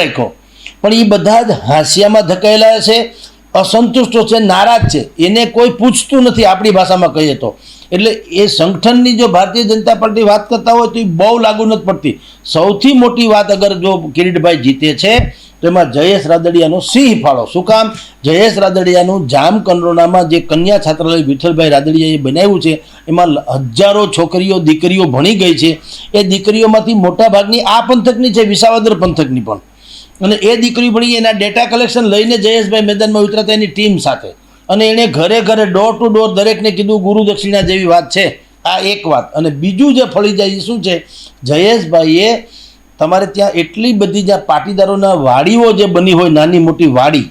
રાખ્યો, પણ એ બધા જ હાંસિયામાં ધકેલાયા છે, અસંતુષ્ટો છે, નારાજ છે, એને કોઈ પૂછતું નથી આપણી ભાષામાં કહીએ તો. એટલે એ સંગઠનની જો ભારતીય જનતા પાર્ટી વાત કરતા હોય તો એ બહુ લાગુ નથી પડતી. સૌથી મોટી વાત અગર જો કિરીટભાઈ જીતે છે તો એમાં જયેશ રાદડિયાનો સિંહ ફાળો. શું કામ? જયેશ રાદડિયાનું જામકંડોરણામાં જે કન્યા છાત્રાલય વિઠ્ઠલભાઈ રાદડિયાએ બનાવ્યું છે એમાં હજારો છોકરીઓ દીકરીઓ ભણી ગઈ છે. એ દીકરીઓમાંથી મોટાભાગની આ પંથકની છે, વિસાવદર પંથકની પણ. અને એ દીકરી ભણી એના ડેટા કલેક્શન લઈને જયેશભાઈ મેદાનમાં ઉતરાતા એની ટીમ સાથે, અને એણે ઘરે ઘરે ડોર ટુ ડોર દરેકને કીધું ગુરુ દક્ષિણા જેવી વાત છે. આ એક વાત. અને બીજું જે ફળી જાય એ શું છે, જયેશભાઈએ તમારે ત્યાં એટલી બધી જ્યાં પાટીદારોના વાડીઓ જે બની હોય, નાની મોટી વાડી,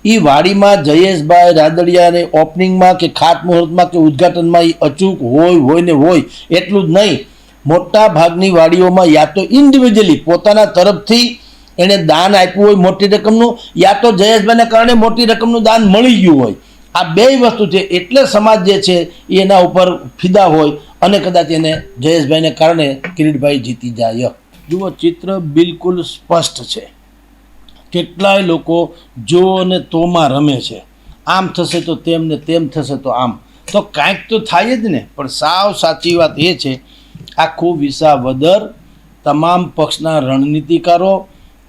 એ વાડીમાં જયેશભાઈ રાદડિયાને ઓપનિંગમાં કે ખાતમુહૂર્તમાં કે ઉદ્ઘાટનમાં એ અચૂક હોય ને હોય. એટલું જ નહીં, મોટા ભાગની વાડીઓમાં યા તો ઇન્ડિવિજ્યુઅલી પોતાના તરફથી એણે દાન આપ્યું હોય મોટી રકમનું, યા તો જયેશભાઈને કારણે મોટી રકમનું દાન મળી ગયું હોય. આ બે વસ્તુ છે. એટલે સમાજ જે છે એ એના ઉપર ફિદા હોય અને કદાચ એને જયેશભાઈને કારણે કિરીટભાઈ જીતી જાય. જુઓ, ચિત્ર બિલકુલ સ્પષ્ટ છે. કેટલાય લોકો જો અને તોમાં રમે છે. આમ થશે તો તેમ ને તેમ થશે તો આમ, તો કાંઈક તો થાય જ ને. પણ સાવ સાચી વાત એ છે, આખું વિસાવદર તમામ પક્ષના રણનીતિકારો,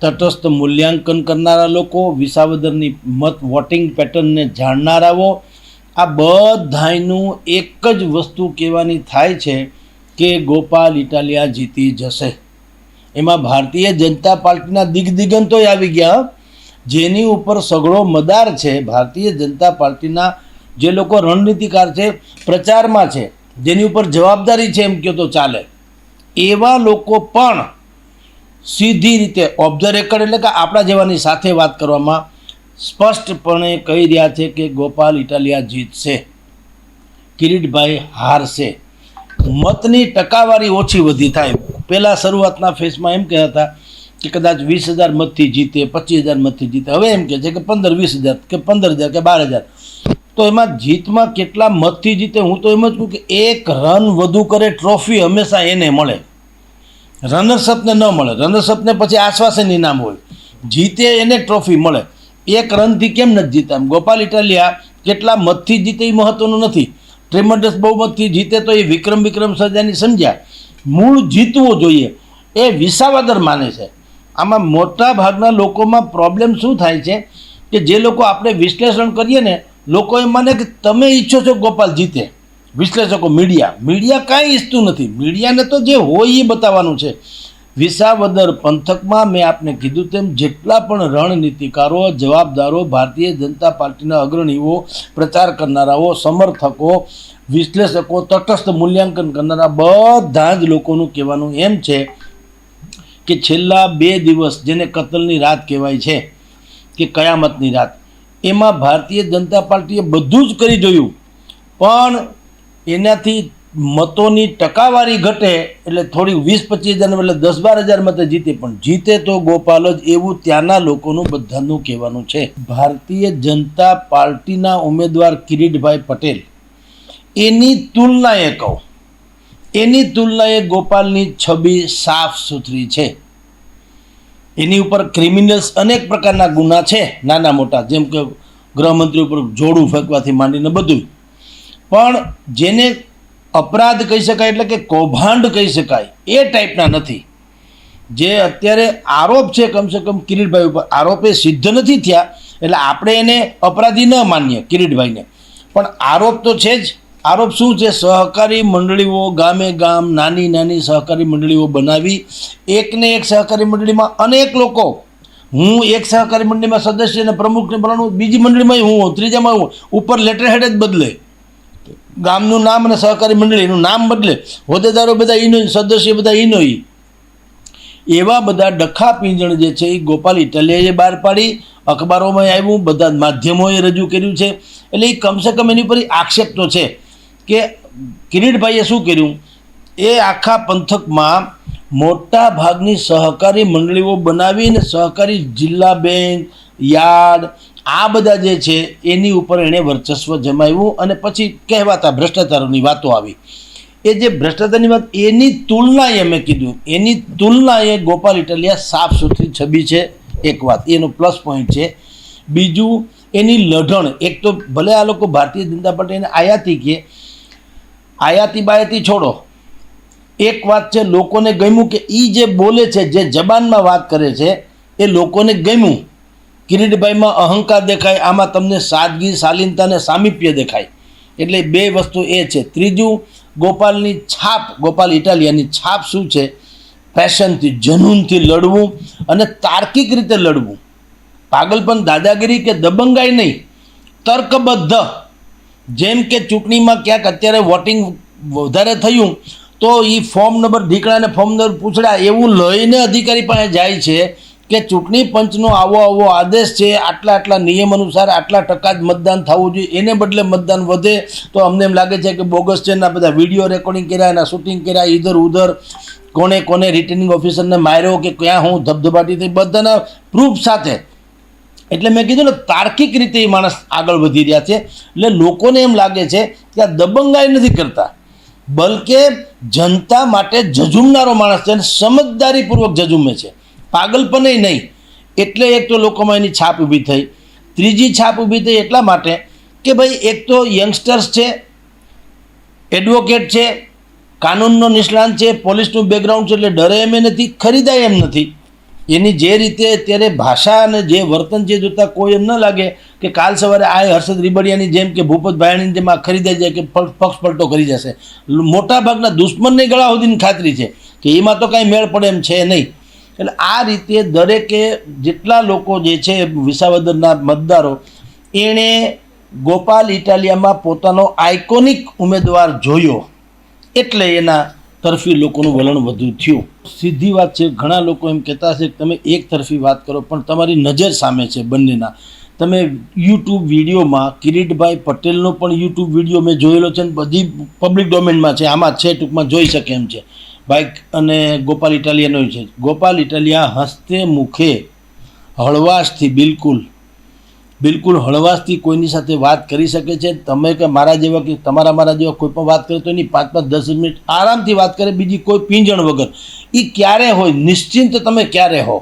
તટસ્થ મૂલ્યાંકન કરનારા લોકો, વિસાવદરની મત વોટિંગ પેટર્નને જાણનારાઓ, આ બધાયનું એક જ વસ્તુ કહેવાની થાય છે કે ગોપાલ ઇટાલિયા જીતી જશે. એમાં ભારતીય જનતા પાર્ટીના દિગ્દિગંતોય આવી ગયા. જેની ઉપર સઘળો મદાર છે ભારતીય જનતા પાર્ટીના જે લોકો રણનીતિકાર છે, પ્રચારમાં છે, જેની ઉપર જવાબદારી છે એમ કહો તો ચાલે, એવા લોકો પણ સીધી રીતે ઓફ ધ રેકર્ડ એટલે કે આપણા જેવાની સાથે વાત કરવામાં સ્પષ્ટપણે કહી રહ્યા છે કે ગોપાલ ઇટાલિયા જીતશે, કિરીટભાઈ હારશે. મતની ટકાવારી ઓછી વધી થાય. પહેલાં શરૂઆતના ફેસમાં એમ કહેતા હતા કે કદાચ 20,000 મતથી જીતે, 25,000 મતથી જીતે. હવે એમ કહે છે કે 15-20,000 કે 15,000 કે 12,000. તો એમાં જીતમાં કેટલા મતથી જીતે, હું તો એમ જ કહું કે એક રન વધુ કરે ટ્રોફી હંમેશા એને મળે, રનર્સઅપને ન મળે. રનર્સઅપને પછી આશ્વાસન ઇનામ હોય, જીતે એને ટ્રોફી મળે. એક રનથી કેમ નથી જીતા? એમ ગોપાલ ઇટાલિયા કેટલા મતથી જીતે એ મહત્વનું નથી. ટ્રેમન્ડસ બહુમતથી જીતે તો એ વિક્રમ સર્જાની સમજ્યા. મૂળ જીતવું જોઈએ એ વિસાવદર માને છે. આમાં મોટા ભાગના લોકોમાં પ્રોબ્લેમ શું થાય છે કે જે લોકો આપણે વિશ્લેષણ કરીએ ને, લોકો એમ માને કે તમે ઈચ્છો છો ગોપાલ જીતે. વિશ્લેષકો, મીડિયા કાંઈ ઈચ્છતું નથી. મીડિયાને તો જે હોય એ બતાવવાનું છે. વિસાવદર પંથકમાં મેં આપને કીધું તેમ જેટલા પણ રણનીતિકારો, જવાબદારો, ભારતીય જનતા પાર્ટીના અગ્રણીઓ, પ્રચાર કરનારાઓ, સમર્થકો, વિશ્લેષકો, તટસ્થ મૂલ્યાંકન કરનારા બધા જ લોકોનું કહેવાનું એમ છે કે છેલ્લા 2 દિવસ જેને કતલની રાત કહેવાય છે કે કયામતની રાત, એમાં ભારતીય જનતા પાર્ટીએ બધું જ કરી જોયું, પણ એનાથી મતોની ટકાવારી ઘટે એટલે થોડી 20-25,000 એટલે 10-12,000 મતે જીતે, પણ જીતે તો ગોપાલ જ, એવું ત્યાંના લોકોનું બધાનું કહેવાનું છે. ભારતીય જનતા પાર્ટીના ઉમેદવાર કિરીટભાઈ પટેલ, એની તુલનાએ ગોપાલની છબી સાફ સુથરી છે. એની ઉપર ક્રિમિનલ્સ અનેક પ્રકારના ગુના છે, નાના મોટા, જેમ કે ગૃહમંત્રી ઉપર જોડું ફેંકવાથી માંડીને બધું. પણ જેને અપરાધ કહી શકાય એટલે કે કૌભાંડ કહી શકાય એ ટાઈપના નથી. જે અત્યારે આરોપ છે કમસે કમ કિરીટભાઈ ઉપર, આરોપે સિદ્ધ નથી થયા એટલે આપણે એને અપરાધી ન માનીએ કિરીટભાઈને, પણ આરોપ તો છે જ. આરોપ શું છે? સહકારી મંડળીઓ, ગામે ગામ નાની સહકારી મંડળીઓ બનાવી, એકને એક સહકારી મંડળીમાં અનેક લોકો, હું એક સહકારી મંડળીમાં સદસ્ય અને પ્રમુખને બનાવું, બીજી મંડળીમાં હું, ત્રીજામાં હું, ઉપર લેટર હેડ જ બદલે, ગામનું નામ અને સહકારી મંડળીનું નામ બદલે, હોદ્દેદારો બધા ઈનો, સદસ્ય બધા ઈનો. એવા બધા ડખા પીંજણ જે છે એ ગોપાલ ઇટાલિયાએ બહાર પાડી, અખબારોમાં આવ્યું, બધા માધ્યમોએ રજૂ કર્યું છે. એટલે એ કમસે કમ એની પર આક્ષેપ તો છે કે કિરીટભાઈએ શું કર્યું, એ આખા પંથકમાં મોટા ભાગની સહકારી મંડળીઓ બનાવીને સહકારી જિલ્લા બેંક, યાર્ડ, આ બધા જે છે એની ઉપર એણે વર્ચસ્વ જમાવ્યું. અને પછી કહેવાતા ભ્રષ્ટાચારોની વાતો આવી. એ જે ભ્રષ્ટાચારની વાત, એની તુલનાએ મેં કીધું, એની તુલનાએ ગોપાલ ઇટાલિયા સાફ સુથરી છબી છે એક વાત એનો પ્લસ પોઈન્ટ છે. બીજું એની લઢણ. એક તો ભલે આ લોકો ભારતીય જનતા પાર્ટીને આયાતી કે આયાતી બાયાતી છોડો, એક વાત છે લોકોને ગમ્યું કે એ જે બોલે છે, જે જબાનમાં વાત કરે છે એ લોકોને ગમ્યું. કિરીટભાઈમાં અહંકાર દેખાય, આમાં તમને સાદગી, શાલીનતા અને સામીપ્ય દેખાય. એટલે બે વસ્તુ એ છે. ત્રીજું, ગોપાલની છાપ, ગોપાલ ઇટાલિયાની છાપ શું છે? પેશનથી, જનૂનથી લડવું અને તાર્કિક રીતે લડવું. પાગલપન, દાદાગીરી કે દબંગાઈ નહીં, તર્કબદ્ધ. જેમ કે ચૂંટણીમાં ક્યાંક અત્યારે વોટિંગ વધારે થયું તો એ ફોર્મ નંબર ઢીકણાને ફોર્મ નંબર પૂછડા એવું લઈને અધિકારી પાસે જાય છે કે ચૂંટણી પંચનો આવો આદેશ છે, આટલા નિયમ અનુસાર આટલા ટકા જ મતદાન થવું જોઈએ, એને બદલે મતદાન વધે તો અમને એમ લાગે છે કે બોગસ છે. એના બધા વિડીયો રેકોર્ડિંગ કર્યા, એના શૂટિંગ કર્યા, ઇધર ઉધર, કોને રિટર્નિંગ ઓફિસરને માર્યો કે ક્યાં હું ધબધબાટી થઈ, બધાના પ્રૂફ સાથે. એટલે મેં કીધું ને, તાર્કિક રીતે એ માણસ આગળ વધી રહ્યા છે. એટલે લોકોને એમ લાગે છે કે આ દબંગાઈ નથી કરતા, બલકે જનતા માટે ઝઝુમનારો માણસ છે અને સમજદારીપૂર્વક ઝઝુમે છે, પાગલપને નહીં. એટલે એક તો લોકોમાં એની છાપ ઊભી થઈ. ત્રીજી છાપ ઊભી થઈ એટલા માટે કે ભાઈ એક તો યંગસ્ટર્સ છે, એડવોકેટ છે, કાનૂનનો નિષ્ણાંત છે, પોલીસનું બેકગ્રાઉન્ડ છે, એટલે ડરે એમ નથી, ખરીદાય એમ નથી. એની જે રીતે અત્યારે ભાષા અને જે વર્તન છે જોતાં કોઈ એમ ન લાગે કે કાલ સવારે આ હર્ષદ રીબડિયાની જેમ કે ભૂપત ભાયાણીની જેમ આ ખરીદાઈ જાય કે પક્ષ પલટો કરી જશે. મોટાભાગના દુશ્મનની ગળા સુધીની ખાતરી છે કે એમાં તો કાંઈ મેળ પડે એમ છે નહીં. એટલે આ રીતે દરેકે જેટલા લોકો જે છે વિસાવદરના મતદારો, એણે ગોપાલ ઇટાલિયામાં પોતાનો આઇકોનિક ઉમેદવાર જોયો એટલે એના તરફી લોકોનું વલણ વધુ થયું. સીધી વાત છે, ઘણા લોકો એમ કહેતા હશે કે તમે એક તરફી વાત કરો, પણ તમારી નજર સામે છે બંનેના. તમે યુટ્યુબ વિડીયોમાં કિરીટભાઈ પટેલનો પણ યુટ્યુબ વિડીયો મેં જોયેલો છે ને બધી પબ્લિક ડોમેનમાં છે, આમાં છે, ટૂંકમાં જોઈ શકે એમ છે. બાઇક અને ગોપાલ ઇટાલિયાનો છે. ગોપાલ ઇટાલિયા હસતે મુખે હળવાશથી, બિલકુલ હળવાશથી કોઈની સાથે વાત કરી શકે છે. તમે કે મારા જેવા કે મારા જેવા કોઈ પણ વાત કરે તો એની 5-10 મિનિટ આરામથી વાત કરે, બીજી કોઈ પીંજણ વગર. એ ક્યારે હોય નિશ્ચિંત, તમે ક્યારે હો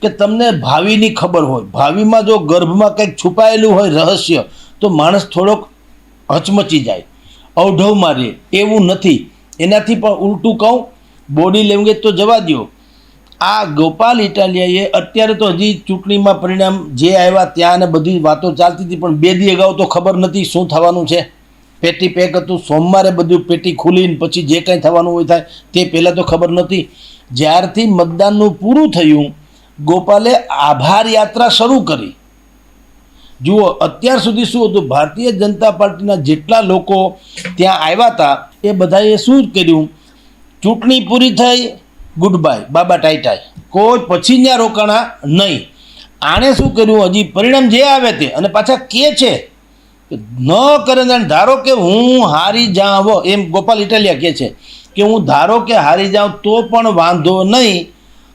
કે તમને ભાવિની ખબર હોય. ભાવિમાં જો ગર્ભમાં કંઈક છુપાયેલું હોય રહસ્ય, તો માણસ થોડોક હચમચી જાય, અવઢવમાં રહે. એવું નથી. એનાથી પણ ઉલટું કહું, બોડી લેંગ્વેજ તો જવા દો. આ ગોપાલ ઇટાલિયાએ અત્યારે તો હજી ચૂંટણીમાં પરિણામ જે આવ્યા ત્યાં ને બધી વાતો ચાલતી હતી, પણ 2 દી અગાઉ તો ખબર નથી શું થવાનું છે. પેટી પેક હતું, સોમવારે બધું પેટી ખુલીને પછી જે કંઈ થવાનું હોય થાય, તે પહેલાં તો ખબર નથી. જ્યારથી મતદાનનું પૂરું થયું, ગોપાલે આભાર યાત્રા શરૂ કરી. જુઓ, અત્યાર સુધી શું હતું, ભારતીય જનતા પાર્ટીના જેટલા લોકો ત્યાં આવ્યા હતા એ બધાએ શું કર્યું, ચૂંટણી પૂરી થઈ, ગુડ બાય, બાબા ટાઈટાઈ, કોઈ પછી ત્યાં રોકાણા નહીં. આણે શું કર્યું, હજી પરિણામ જે આવે તે, અને પાછા કે છે ન કરે ધારો કે હું હારી જાઉં, એમ ગોપાલ ઇટાલિયા કહે છે કે હું ધારો કે હારી જાઉં તો પણ વાંધો નહીં,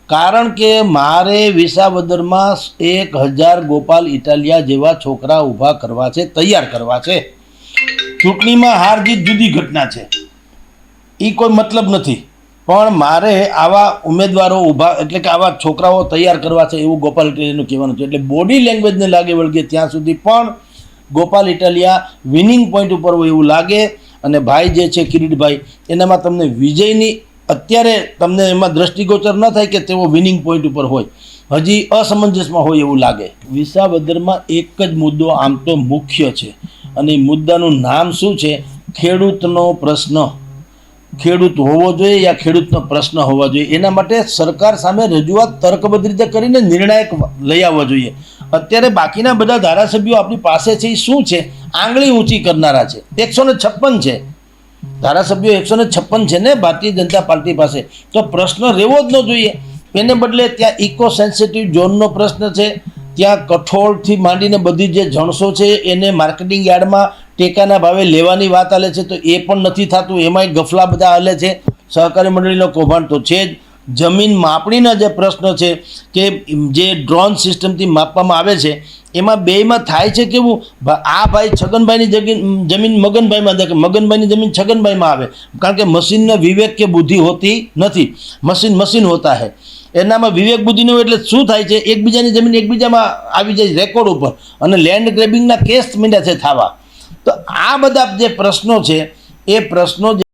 કારણ કે મારે વિસાવદરમાં 1000 ગોપાલ ઇટાલિયા જેવા છોકરા ઊભા કરવા છે, તૈયાર કરવા છે. ચૂંટણીમાં હાર જીત જુદી ઘટના છે, એ કોઈ મતલબ નથી, પણ મારે આવા ઉમેદવારો ઊભા, એટલે કે આવા છોકરાઓ તૈયાર કરવા છે, એવું ગોપાલ ઇટાલિયાનું કહેવાનું છે. એટલે બોડી લેંગ્વેજને લાગે વળગે ત્યાં સુધી પણ ગોપાલ ઇટાલિયા વિનિંગ પોઈન્ટ ઉપર હોય એવું લાગે. અને ભાઈ જે છે કિરીટભાઈ, એનામાં તમને વિજયની અત્યારે તમને એમાં દ્રષ્ટિગોચર ન થાય કે તેઓ વિનિંગ પોઈન્ટ ઉપર હોય, હજી અસમંજસમાં હોય એવું લાગે. વિસાવદરમાં એક જ મુદ્દો આમ તો મુખ્ય છે, અને એ મુદ્દાનું નામ શું છે, ખેડૂતનો પ્રશ્ન. ખેડૂત હોવો જોઈએ યા ખેડૂતનો પ્રશ્ન હોવો જોઈએ, એના માટે સરકાર સામે રજૂઆત તર્કબદ્ધ રીતે કરીને નિર્ણાયક લઈ આવવો જોઈએ. અત્યારે બાકીના બધા ધારાસભ્યો આપણી પાસે છે એ શું છે, આંગળી ઊંચી કરનારા છે. 156 છે ધારાસભ્યો, 156 છે ને ભારતીય જનતા પાર્ટી પાસે, તો પ્રશ્ન રહેવો જ ન જોઈએ. એને બદલે ત્યાં ઇકો સેન્સિટિવ ઝોનનો પ્રશ્ન છે, ત્યાં કઠોળથી માંડીને બધી જે જણસો છે એને માર્કેટિંગ યાર્ડમાં ટેકાના ભાવે લેવાની વાત હાલે છે, તો એ પણ નથી થતું. એમાંય ગફલા બધા હાલે છે. સહકારી મંડળીનો કૌભાંડ તો છે જ. જમીન માપણીના જે પ્રશ્ન છે કે જે ડ્રોન સિસ્ટમથી માપવામાં આવે છે, એમાં બેમાં થાય છે કેવું, આ ભાઈ છગનભાઈની જમીન મગનભાઈમાં દે, મગનભાઈની જમીન છગનભાઈમાં આવે, કારણ કે મશીનને વિવેક કે બુદ્ધિ હોતી નથી, મશીન હોતા હે. એનામાં વિવેક બુદ્ધિ ન હોય એટલે શું થાય છે, એકબીજાની જમીન એકબીજામાં આવી જાય રેકોર્ડ ઉપર, અને લેન્ડ ગ્રેબિંગના કેસ મીંડા છે થવા. તો આ બધા જે પ્રશ્નો છે એ પ્રશ્નો